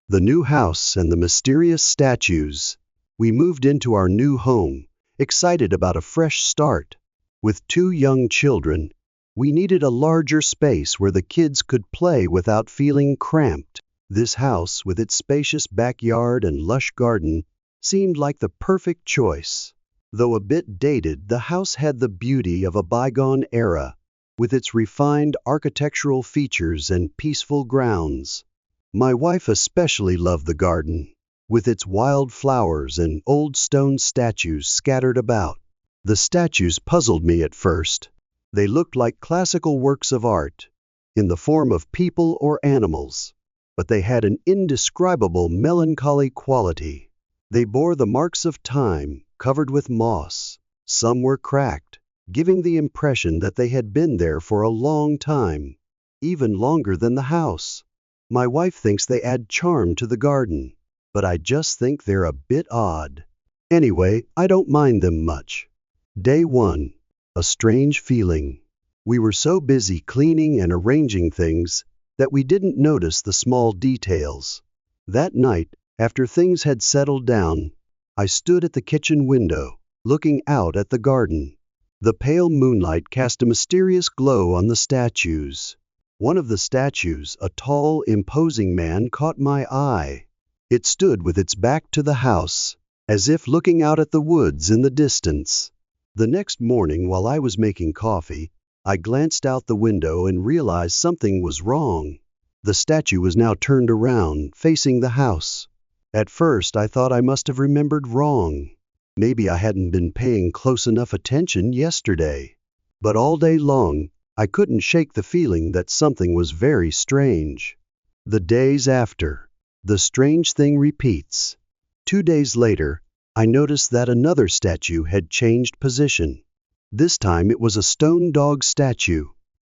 The new house and the mysterious statues. We moved into our new home, excited about a fresh start. With two young children, we needed a larger space where the kids could play without feeling cramped. This house, with its spacious backyard and lush garden, seemed like the perfect choice. Though a bit dated, the house had the beauty of a bygone era, with its refined architectural features and peaceful grounds. My wife especially loved the garden, with its wild flowers and old stone statues scattered about. The statues puzzled me at first. They looked like classical works of art, in the form of people or animals, but they had an indescribable melancholy quality. They bore the marks of time, covered with moss. Some were cracked, giving the impression that they had been there for a long time, even longer than the house. My wife thinks they add charm to the garden, but I just think they're a bit odd. Anyway, I don't mind them much. Day 1. A strange feeling. We were so busy cleaning and arranging things that we didn't notice the small details. That night, after things had settled down, I stood at the kitchen window, looking out at the garden. The pale moonlight cast a mysterious glow on the statues. One of the statues, a tall, imposing man, caught my eye. It stood with its back to the house, as if looking out at the woods in the distance. The next morning, while I was making coffee, I glanced out the window and realized something was wrong. The statue was now turned around, facing the house. At first, I thought I must have remembered wrong. Maybe I hadn't been paying close enough attention yesterday. But all day long, I couldn't shake the feeling that something was very strange. The days after, the strange thing repeats. 2 days later, I noticed that another statue had changed position. This time it was a stone dog statue.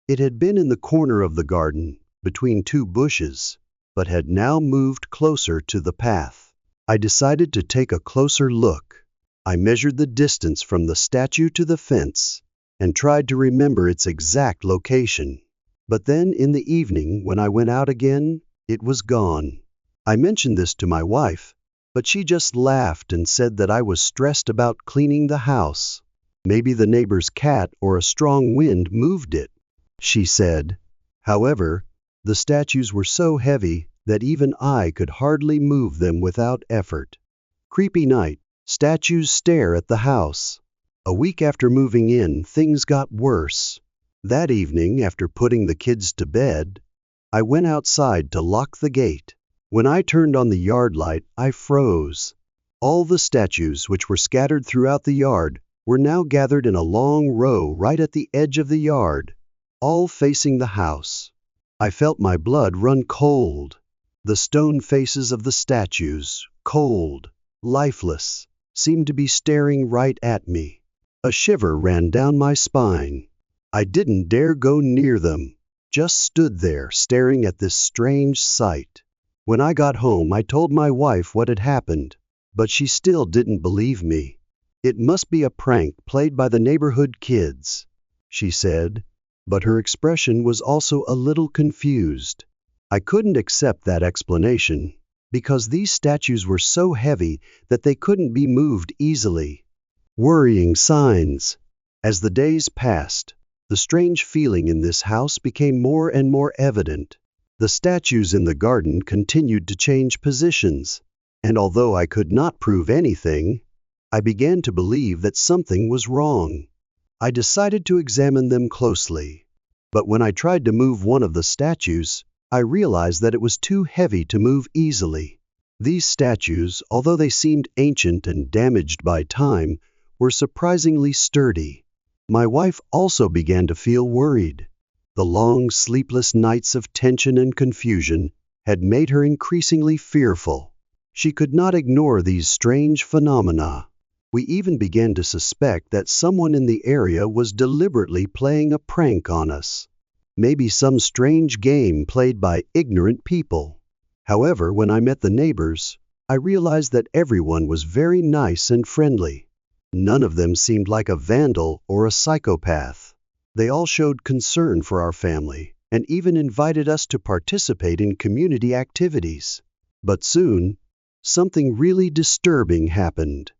It had been in the corner of the garden, between two bushes, but had now moved closer to the path. I decided to take a closer look. I measured the distance from the statue to the fence and tried to remember its exact location. But then in the evening, when I went out again, it was gone. I mentioned this to my wife, but she just laughed and said that I was stressed about cleaning the house. Maybe the neighbor's cat or a strong wind moved it, she said. However, the statues were so heavy that even I could hardly move them without effort. Creepy night. Statues stare at the house. A week after moving in, things got worse. That evening, after putting the kids to bed, I went outside to lock the gate. When I turned on the yard light, I froze. All the statues, which were scattered throughout the yard, were now gathered in a long row right at the edge of the yard, all facing the house. I felt my blood run cold. The stone faces of the statues, cold, lifeless, seemed to be staring right at me. A shiver ran down my spine. I didn't dare go near them, just stood there staring at this strange sight. When I got home, I told my wife what had happened, but she still didn't believe me. It must be a prank played by the neighborhood kids, she said, but her expression was also a little confused. I couldn't accept that explanation, because these statues were so heavy that they couldn't be moved easily. Worrying signs. As the days passed, the strange feeling in this house became more and more evident. The statues in the garden continued to change positions, and although I could not prove anything, I began to believe that something was wrong. I decided to examine them closely, but when I tried to move one of the statues, I realized that it was too heavy to move easily. These statues, although they seemed ancient and damaged by time, were surprisingly sturdy. My wife also began to feel worried. The long, sleepless nights of tension and confusion had made her increasingly fearful. She could not ignore these strange phenomena. We even began to suspect that someone in the area was deliberately playing a prank on us. Maybe some strange game played by ignorant people. However, when I met the neighbors, I realized that everyone was very nice and friendly. None of them seemed like a vandal or a psychopath. They all showed concern for our family and even invited us to participate in community activities. But soon, something really disturbing happened.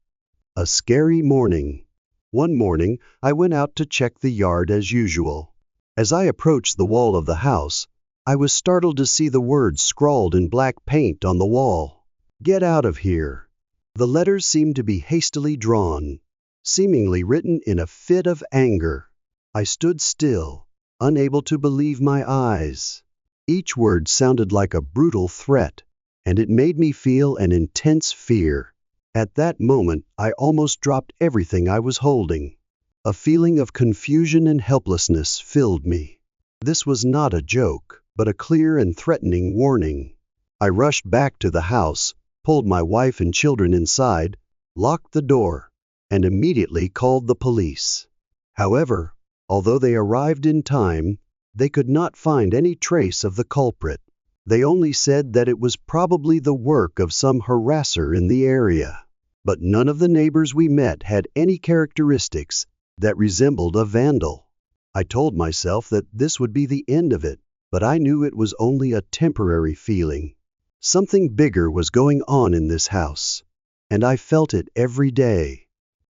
A scary morning. One morning, I went out to check the yard as usual. As I approached the wall of the house, I was startled to see the words scrawled in black paint on the wall. "Get out of here." The letters seemed to be hastily drawn, seemingly written in a fit of anger. I stood still, unable to believe my eyes. Each word sounded like a brutal threat, and it made me feel an intense fear. At that moment, I almost dropped everything I was holding. A feeling of confusion and helplessness filled me. This was not a joke, but a clear and threatening warning. I rushed back to the house, pulled my wife and children inside, locked the door, and immediately called the police. However, although they arrived in time, they could not find any trace of the culprit. They only said that it was probably the work of some harasser in the area. But none of the neighbors we met had any characteristics that resembled a vandal. I told myself that this would be the end of it, but I knew it was only a temporary feeling. Something bigger was going on in this house, and I felt it every day.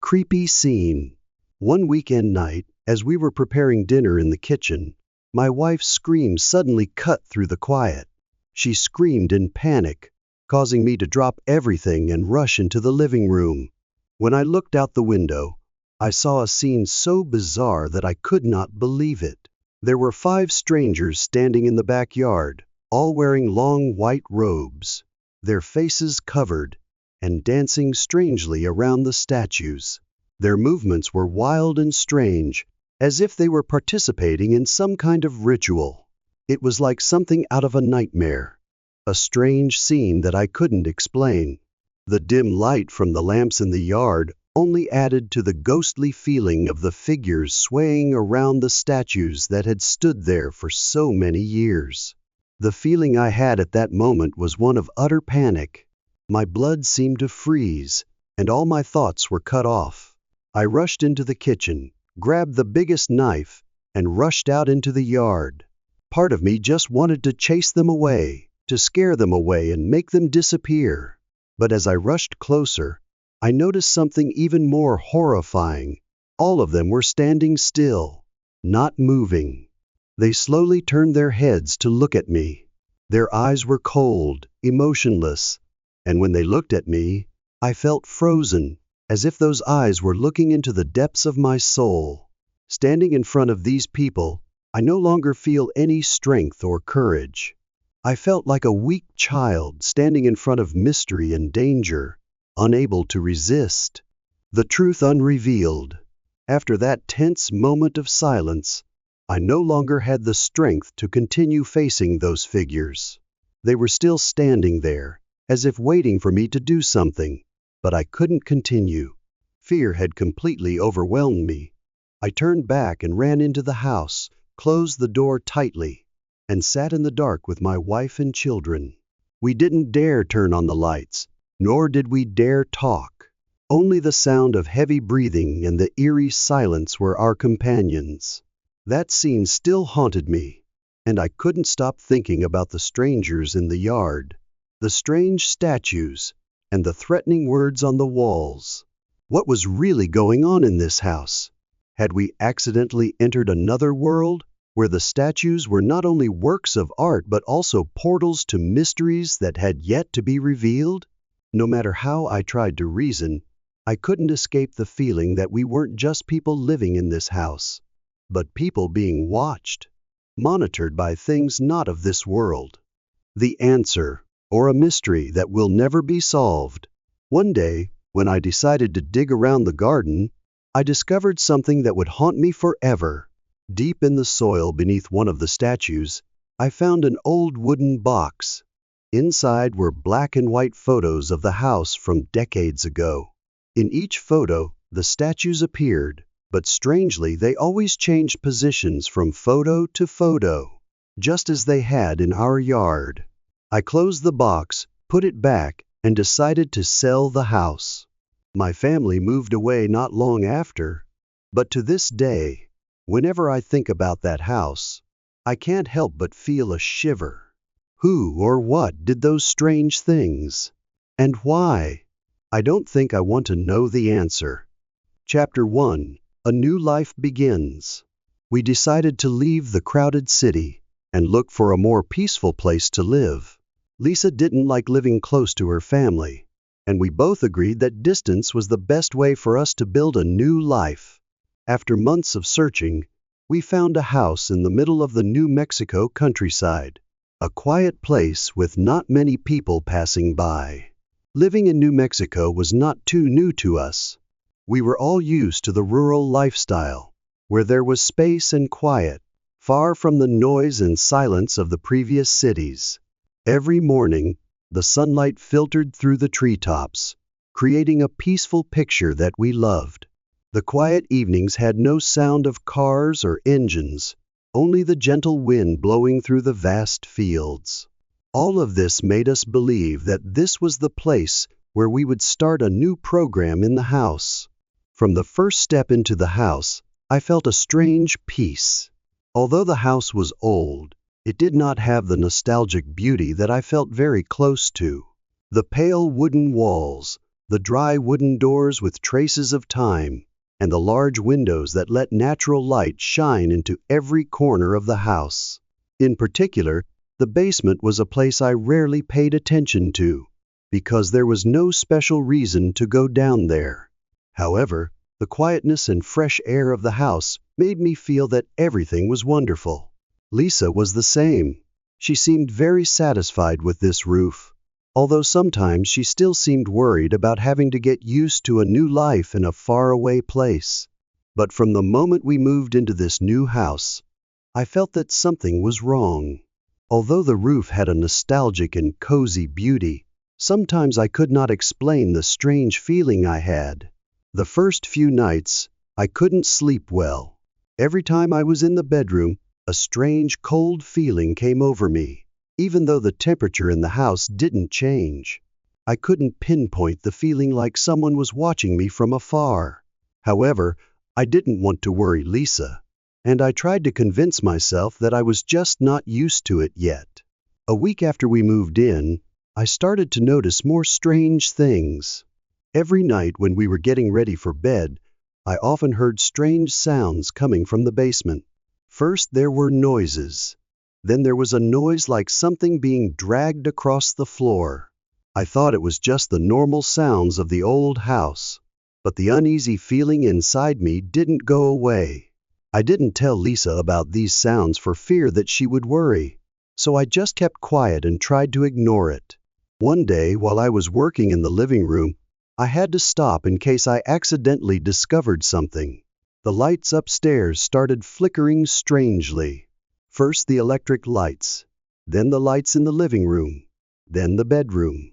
Creepy scene. One weekend night, as we were preparing dinner in the kitchen, my wife's scream suddenly cut through the quiet. She screamed in panic, causing me to drop everything and rush into the living room. When I looked out the window, I saw a scene so bizarre that I could not believe it. There were 5 strangers standing in the backyard, all wearing long white robes, their faces covered, and dancing strangely around the statues. Their movements were wild and strange, as if they were participating in some kind of ritual. It was like something out of a nightmare, a strange scene that I couldn't explain. The dim light from the lamps in the yard only added to the ghostly feeling of the figures swaying around the statues that had stood there for so many years. The feeling I had at that moment was one of utter panic. My blood seemed to freeze, and all my thoughts were cut off. I rushed into the kitchen, grabbed the biggest knife, and rushed out into the yard. Part of me just wanted to chase them away, to scare them away and make them disappear. But as I rushed closer, I noticed something even more horrifying. All of them were standing still, not moving. They slowly turned their heads to look at me. Their eyes were cold, emotionless, and when they looked at me, I felt frozen, as if those eyes were looking into the depths of my soul. Standing in front of these people, I no longer feel any strength or courage. I felt like a weak child standing in front of mystery and danger, unable to resist. The truth unrevealed. After that tense moment of silence, I no longer had the strength to continue facing those figures. They were still standing there, as if waiting for me to do something, but I couldn't continue. Fear had completely overwhelmed me. I turned back and ran into the house, closed the door tightly, and sat in the dark with my wife and children. We didn't dare turn on the lights, nor did we dare talk. Only the sound of heavy breathing and the eerie silence were our companions. That scene still haunted me, and I couldn't stop thinking about the strangers in the yard, the strange statues, and the threatening words on the walls. What was really going on in this house? Had we accidentally entered another world, where the statues were not only works of art but also portals to mysteries that had yet to be revealed? No matter how I tried to reason, I couldn't escape the feeling that we weren't just people living in this house, but people being watched, monitored by things not of this world. The answer, or a mystery that will never be solved. One day, when I decided to dig around the garden, I discovered something that would haunt me forever. Deep in the soil beneath one of the statues, I found an old wooden box. Inside were black and white photos of the house from decades ago. In each photo, the statues appeared, but strangely they always changed positions from photo to photo, just as they had in our yard. I closed the box, put it back, and decided to sell the house. My family moved away not long after, but to this day, whenever I think about that house, I can't help but feel a shiver. Who or what did those strange things? And why? I don't think I want to know the answer. Chapter 1. A New Life Begins. We decided to leave the crowded city and look for a more peaceful place to live. Lisa didn't like living close to her family, and we both agreed that distance was the best way for us to build a new life. After months of searching, we found a house in the middle of the New Mexico countryside, a quiet place with not many people passing by. Living in New Mexico was not too new to us. We were all used to the rural lifestyle, where there was space and quiet, far from the noise and silence of the previous cities. Every morning, the sunlight filtered through the treetops, creating a peaceful picture that we loved. The quiet evenings had no sound of cars or engines, only the gentle wind blowing through the vast fields. All of this made us believe that this was the place where we would start a new program in the house. From the first step into the house, I felt a strange peace. Although the house was old, it did not have the nostalgic beauty that I felt very close to. The pale wooden walls, the dry wooden doors with traces of time, and the large windows that let natural light shine into every corner of the house. In particular, the basement was a place I rarely paid attention to, because there was no special reason to go down there. However, the quietness and fresh air of the house made me feel that everything was wonderful. Lisa was the same. She seemed very satisfied with this roof, although sometimes she still seemed worried about having to get used to a new life in a faraway place. But from the moment we moved into this new house, I felt that something was wrong. Although the roof had a nostalgic and cozy beauty, sometimes I could not explain the strange feeling I had. The first few nights, I couldn't sleep well. Every time I was in the bedroom, a strange cold feeling came over me, even though the temperature in the house didn't change. I couldn't pinpoint the feeling, like someone was watching me from afar. However, I didn't want to worry Lisa, and I tried to convince myself that I was just not used to it yet. A week after we moved in, I started to notice more strange things. Every night when we were getting ready for bed, I often heard strange sounds coming from the basement. First there were noises. Then there was a noise like something being dragged across the floor. I thought it was just the normal sounds of the old house, but the uneasy feeling inside me didn't go away. I didn't tell Lisa about these sounds for fear that she would worry, so I just kept quiet and tried to ignore it. One day, while I was working in the living room, I had to stop in case I accidentally discovered something. The lights upstairs started flickering strangely. First the electric lights, then the lights in the living room, then the bedroom.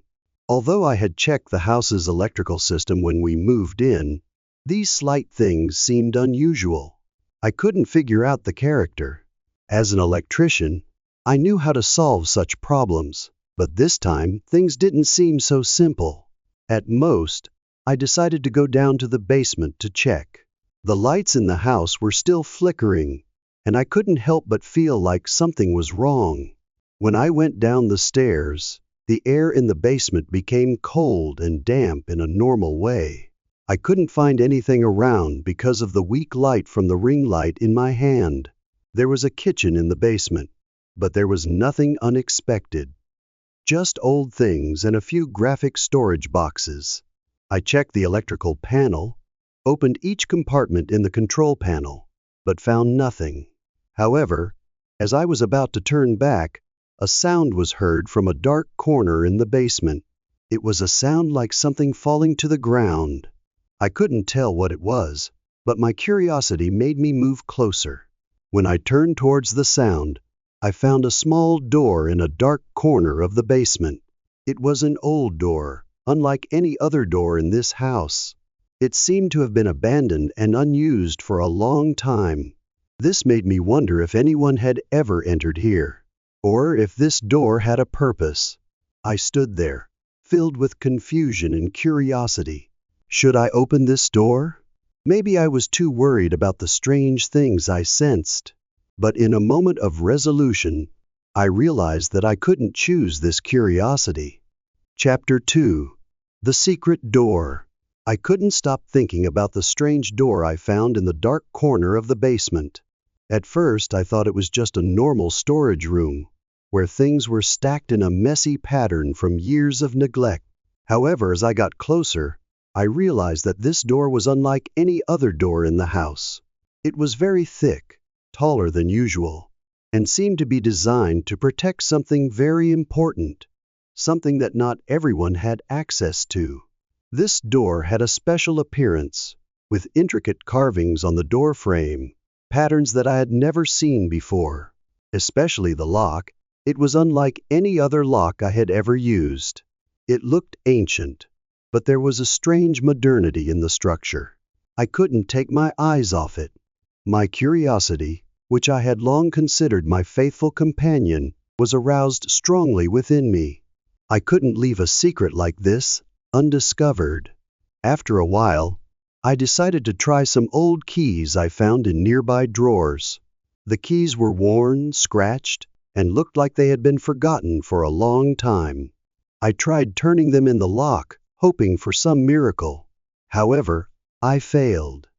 Although I had checked the house's electrical system when we moved in, these slight things seemed unusual. I couldn't figure out the character. As an electrician, I knew how to solve such problems, but this time things didn't seem so simple. At most, I decided to go down to the basement to check. The lights in the house were still flickering, and I couldn't help but feel like something was wrong. When I went down the stairs, the air in the basement became cold and damp in a normal way. I couldn't find anything around because of the weak light from the ring light in my hand. There was a kitchen in the basement, but there was nothing unexpected. Just old things and a few graphic storage boxes. I checked the electrical panel, opened each compartment in the control panel, but found nothing. However, as I was about to turn back, a sound was heard from a dark corner in the basement. It was a sound like something falling to the ground. I couldn't tell what it was, but my curiosity made me move closer. When I turned towards the sound, I found a small door in a dark corner of the basement. It was an old door, unlike any other door in this house. It seemed to have been abandoned and unused for a long time. This made me wonder if anyone had ever entered here, or if this door had a purpose. I stood there, filled with confusion and curiosity. Should I open this door? Maybe I was too worried about the strange things I sensed. But in a moment of resolution, I realized that I couldn't choose this curiosity. Chapter 2. The Secret Door. I couldn't stop thinking about the strange door I found in the dark corner of the basement. At first, I thought it was just a normal storage room, where things were stacked in a messy pattern from years of neglect. However, as I got closer, I realized that this door was unlike any other door in the house. It was very thick, taller than usual, and seemed to be designed to protect something very important, something that not everyone had access to. This door had a special appearance, with intricate carvings on the door frame, patterns that I had never seen before. Especially the lock. It was unlike any other lock I had ever used. It looked ancient, but there was a strange modernity in the structure. I couldn't take my eyes off it. My curiosity, which I had long considered my faithful companion, was aroused strongly within me. I couldn't leave a secret like this undiscovered. After a while, I decided to try some old keys I found in nearby drawers. The keys were worn, scratched, and looked like they had been forgotten for a long time. I tried turning them in the lock, hoping for some miracle. However, I failed.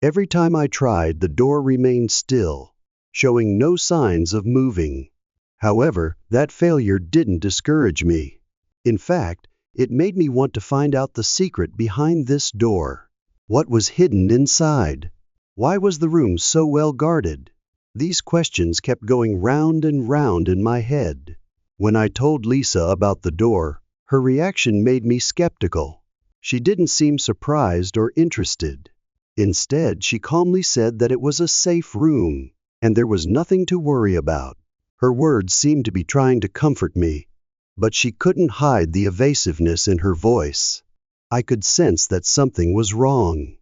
Every time I tried, the door remained still, showing no signs of moving. However, that failure didn't discourage me. In fact, it made me want to find out the secret behind this door. What was hidden inside? Why was the room so well guarded? These questions kept going round and round in my head. When I told Lisa about the door, her reaction made me skeptical. She didn't seem surprised or interested. Instead, she calmly said that it was a safe room, and there was nothing to worry about. Her words seemed to be trying to comfort me, but she couldn't hide the evasiveness in her voice. I could sense that something was wrong.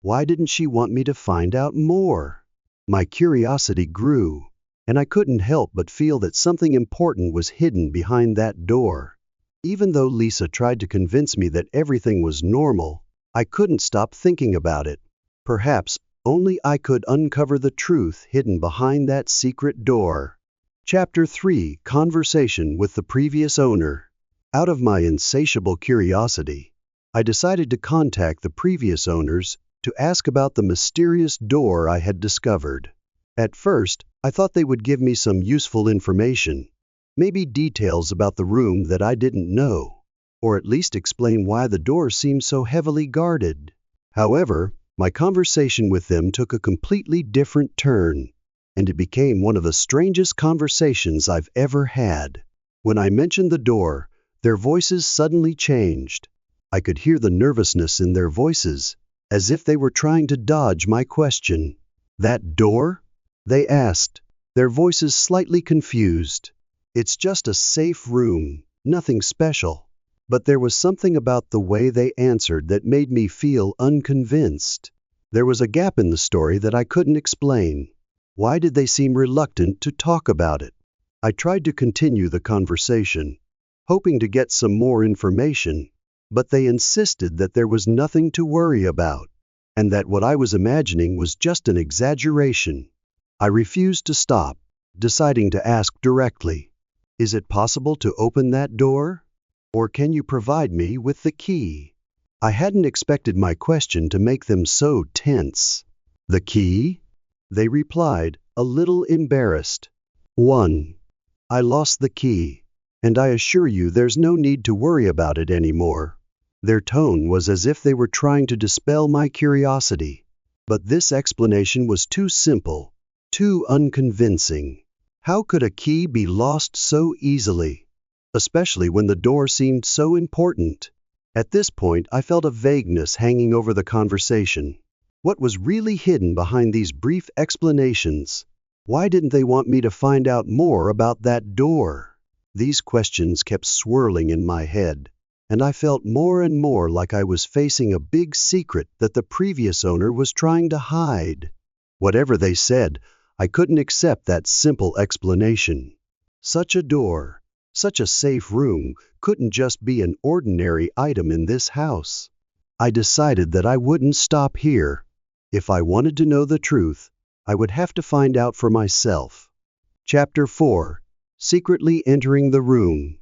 Why didn't she want me to find out more? My curiosity grew, and I couldn't help but feel that something important was hidden behind that door. Even though Lisa tried to convince me that everything was normal, I couldn't stop thinking about it. Perhaps only I could uncover the truth hidden behind that secret door. Chapter 3. Conversation with the Previous Owner. Out of my insatiable curiosity, I decided to contact the previous owners to ask about the mysterious door I had discovered. At first, I thought they would give me some useful information, maybe details about the room that I didn't know, or at least explain why the door seemed so heavily guarded. However, my conversation with them took a completely different turn, and it became one of the strangest conversations I've ever had. When I mentioned the door, their voices suddenly changed. I could hear the nervousness in their voices, as if they were trying to dodge my question. "That door?" they asked, their voices slightly confused. "It's just a safe room, nothing special." But there was something about the way they answered that made me feel unconvinced. There was a gap in the story that I couldn't explain. Why did they seem reluctant to talk about it? I tried to continue the conversation, hoping to get some more information, but they insisted that there was nothing to worry about, and that what I was imagining was just an exaggeration. I refused to stop, deciding to ask directly, "Is it possible to open that door? Or can you provide me with the key?" I hadn't expected my question to make them so tense. "The key?" they replied, a little embarrassed. "1. I lost the key, and I assure you there's no need to worry about it anymore." Their tone was as if they were trying to dispel my curiosity. But this explanation was too simple, too unconvincing. How could a key be lost so easily, especially when the door seemed so important? At this point, I felt a vagueness hanging over the conversation. What was really hidden behind these brief explanations? Why didn't they want me to find out more about that door? These questions kept swirling in my head, and I felt more and more like I was facing a big secret that the previous owner was trying to hide. Whatever they said, I couldn't accept that simple explanation. Such a door, such a safe room, couldn't just be an ordinary item in this house. I decided that I wouldn't stop here. If I wanted to know the truth, I would have to find out for myself. Chapter 4. secretly entering the room.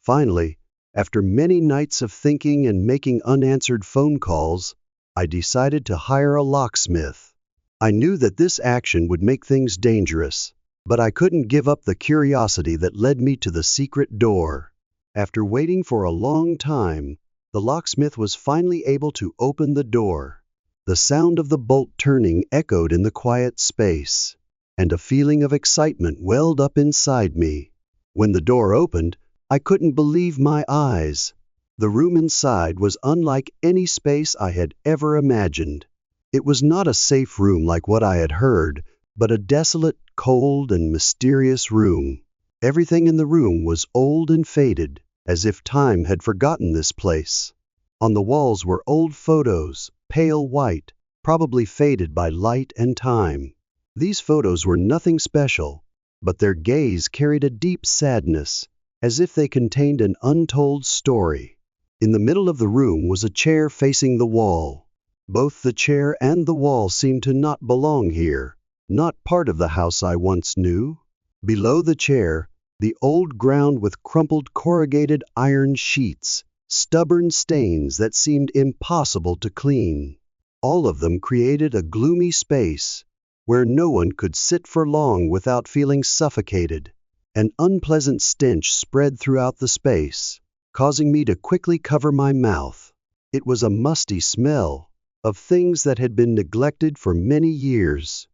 Finally, after many nights of thinking and making unanswered phone calls, I decided to hire a locksmith. I knew that this action would make things dangerous, but I couldn't give up the curiosity that led me to the secret door. After waiting for a long time, the locksmith was finally able to open the door. The sound of the bolt turning echoed in the quiet space, and a feeling of excitement welled up inside me. When the door opened, I couldn't believe my eyes. The room inside was unlike any space I had ever imagined. It was not a safe room like what I had heard, but a desolate, cold, and mysterious room. Everything in the room was old and faded, as if time had forgotten this place. On the walls were old photos, pale white, probably faded by light and time. These photos were nothing special, but their gaze carried a deep sadness, as if they contained an untold story. In the middle of the room was a chair facing the wall. Both the chair and the wall seemed to not belong here, not part of the house I once knew. Below the chair, the old ground with crumpled corrugated iron sheets, stubborn stains that seemed impossible to clean. All of them created a gloomy space, where no one could sit for long without feeling suffocated. An unpleasant stench spread throughout the space, causing me to quickly cover my mouth. It was a musty smell of things that had been neglected for many years.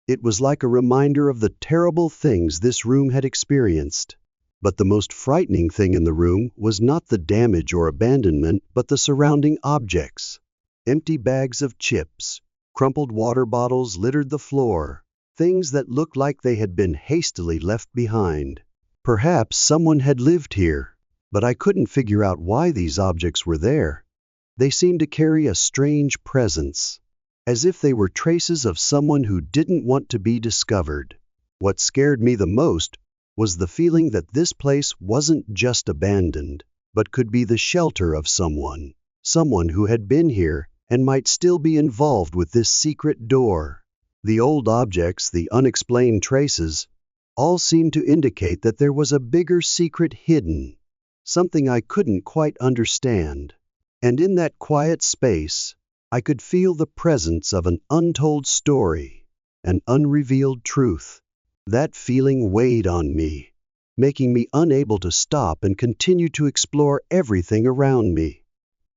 It was like a reminder of the terrible things this room had experienced. But the most frightening thing in the room was not the damage or abandonment, but the surrounding objects. Empty bags of chips, crumpled water bottles littered the floor, things that looked like they had been hastily left behind. Perhaps someone had lived here, but I couldn't figure out why these objects were there. They seemed to carry a strange presence, as if they were traces of someone who didn't want to be discovered. What scared me the most was the feeling that this place wasn't just abandoned, but could be the shelter of someone who had been here and might still be involved with this secret door. The old objects, the unexplained traces, all seemed to indicate that there was a bigger secret hidden, something I couldn't quite understand. And in that quiet space, I could feel the presence of an untold story, an unrevealed truth. That feeling weighed on me, making me unable to stop and continue to explore everything around me.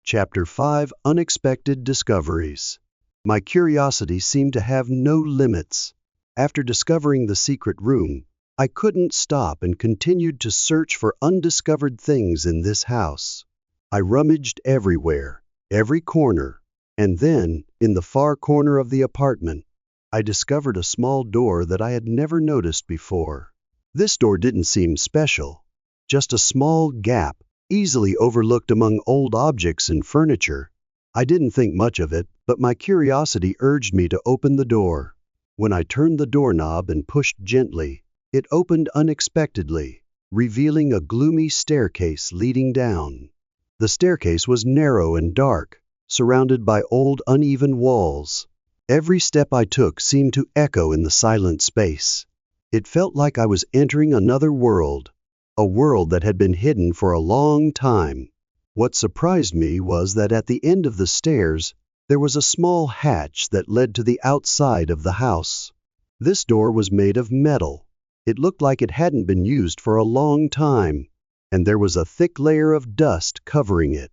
Chapter 5: Unexpected Discoveries. My curiosity seemed to have no limits. After discovering the secret room, I couldn't stop and continued to search for undiscovered things in this house. I rummaged everywhere, every corner, and then, in the far corner of the apartment, I discovered a small door that I had never noticed before. This door didn't seem special, just a small gap, easily overlooked among old objects and furniture. I didn't think much of it, but my curiosity urged me to open the door. When I turned the doorknob and pushed gently, it opened unexpectedly, revealing a gloomy staircase leading down. The staircase was narrow and dark, surrounded by old uneven walls. Every step I took seemed to echo in the silent space. It felt like I was entering another world, a world that had been hidden for a long time. What surprised me was that at the end of the stairs, there was a small hatch that led to the outside of the house. This door was made of metal. It looked like it hadn't been used for a long time, and there was a thick layer of dust covering it.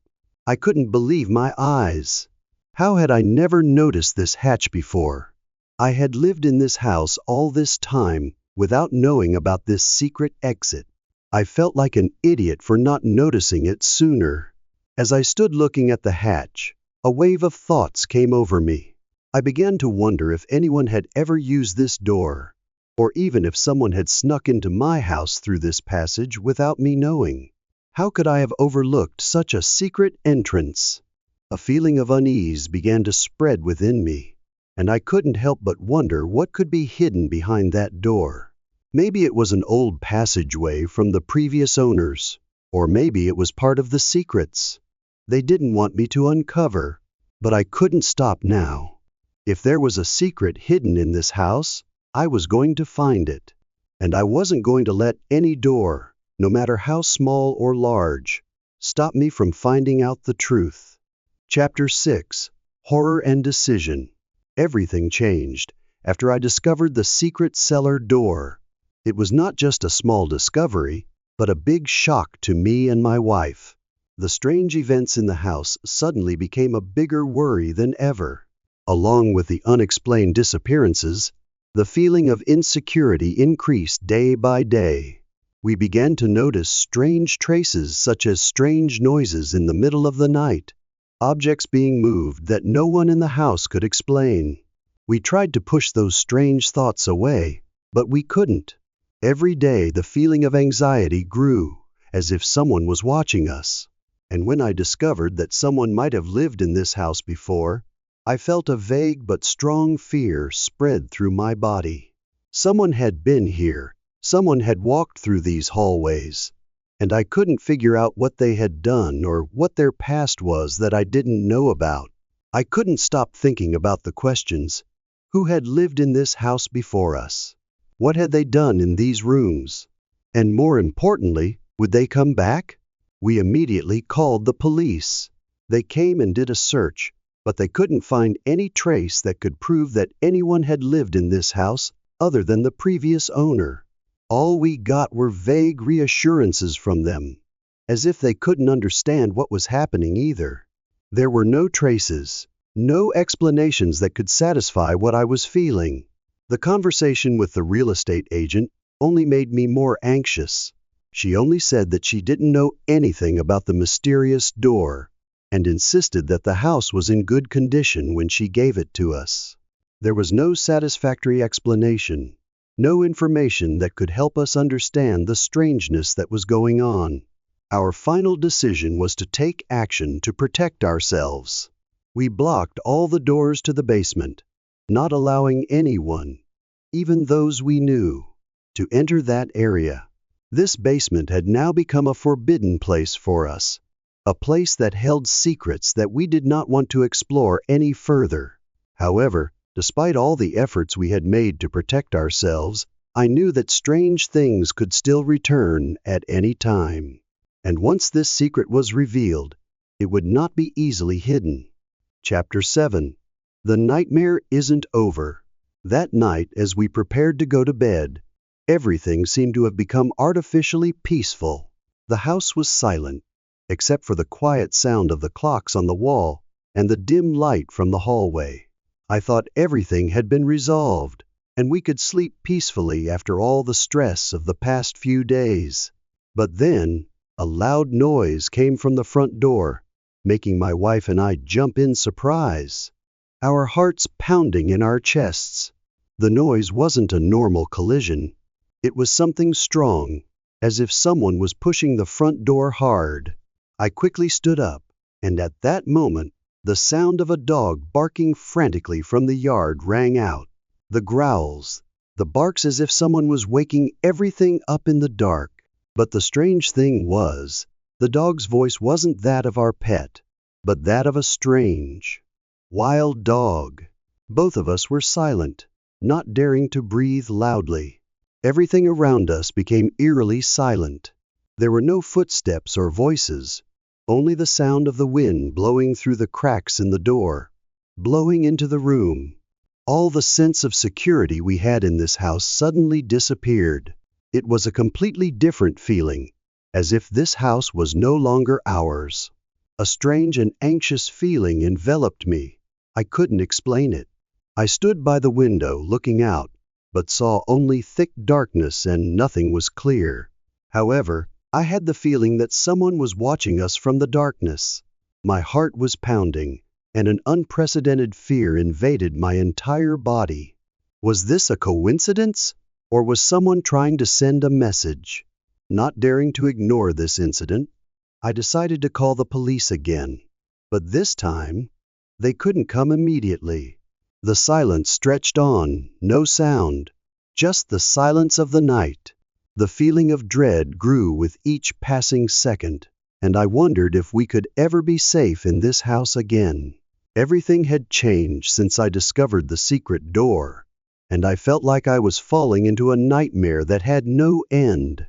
I couldn't believe my eyes. How had I never noticed this hatch before? I had lived in this house all this time without knowing about this secret exit. I felt like an idiot for not noticing it sooner. As I stood looking at the hatch, a wave of thoughts came over me. I began to wonder if anyone had ever used this door, or even if someone had snuck into my house through this passage without me knowing. How could I have overlooked such a secret entrance? A feeling of unease began to spread within me, and I couldn't help but wonder what could be hidden behind that door. Maybe it was an old passageway from the previous owners, or maybe it was part of the secrets they didn't want me to uncover, but I couldn't stop now. If there was a secret hidden in this house, I was going to find it. and I wasn't going to let any door, no matter how small or large, stop me from finding out the truth. Chapter 6: Horror and Decision. Everything changed after I discovered the secret cellar door. It was not just a small discovery, but a big shock to me and my wife. The strange events in the house suddenly became a bigger worry than ever. Along with the unexplained disappearances, the feeling of insecurity increased day by day. We began to notice strange traces such as strange noises in the middle of the night, objects being moved that no one in the house could explain. We tried to push those strange thoughts away, but we couldn't. Every day the feeling of anxiety grew, as if someone was watching us. And when I discovered that someone might have lived in this house before, I felt a vague but strong fear spread through my body. Someone had been here, someone had walked through these hallways, and I couldn't figure out what they had done or what their past was that I didn't know about. I couldn't stop thinking about the questions. Who had lived in this house before us? What had they done in these rooms? And more importantly, would they come back? We immediately called the police. They came and did a search, but they couldn't find any trace that could prove that anyone had lived in this house other than the previous owner. All we got were vague reassurances from them, as if they couldn't understand what was happening either. There were no traces, no explanations that could satisfy what I was feeling. The conversation with the real estate agent only made me more anxious. She only said that she didn't know anything about the mysterious door and insisted that the house was in good condition when she gave it to us. There was no satisfactory explanation, no information that could help us understand the strangeness that was going on. Our final decision was to take action to protect ourselves. We blocked all the doors to the basement, not allowing anyone, even those we knew, to enter that area. This basement had now become a forbidden place for us, a place that held secrets that we did not want to explore any further. However, despite all the efforts we had made to protect ourselves, I knew that strange things could still return at any time. And once this secret was revealed, it would not be easily hidden. Chapter 7: The Nightmare Isn't Over. That night, as we prepared to go to bed, everything seemed to have become artificially peaceful. The house was silent, except for the quiet sound of the clocks on the wall and the dim light from the hallway. I thought everything had been resolved, and we could sleep peacefully after all the stress of the past few days. But then, a loud noise came from the front door, making my wife and I jump in surprise, our hearts pounding in our chests. The noise wasn't a normal collision. It was something strong, as if someone was pushing the front door hard. I quickly stood up, and at that moment, the sound of a dog barking frantically from the yard rang out. The growls, the barks as if someone was waking everything up in the dark. But the strange thing was, the dog's voice wasn't that of our pet, but that of a strange, wild dog. Both of us were silent, not daring to breathe loudly. Everything around us became eerily silent. There were no footsteps or voices, only the sound of the wind blowing through the cracks in the door, blowing into the room. All the sense of security we had in this house suddenly disappeared. It was a completely different feeling, as if this house was no longer ours. A strange and anxious feeling enveloped me. I couldn't explain it. I stood by the window looking out, but saw only thick darkness and nothing was clear. However, I had the feeling that someone was watching us from the darkness. My heart was pounding, and an unprecedented fear invaded my entire body. Was this a coincidence, or was someone trying to send a message? Not daring to ignore this incident, I decided to call the police again. But this time, they couldn't come immediately. The silence stretched on, no sound, just the silence of the night. The feeling of dread grew with each passing second, and I wondered if we could ever be safe in this house again. Everything had changed since I discovered the secret door. and I felt like I was falling into a nightmare that had no end.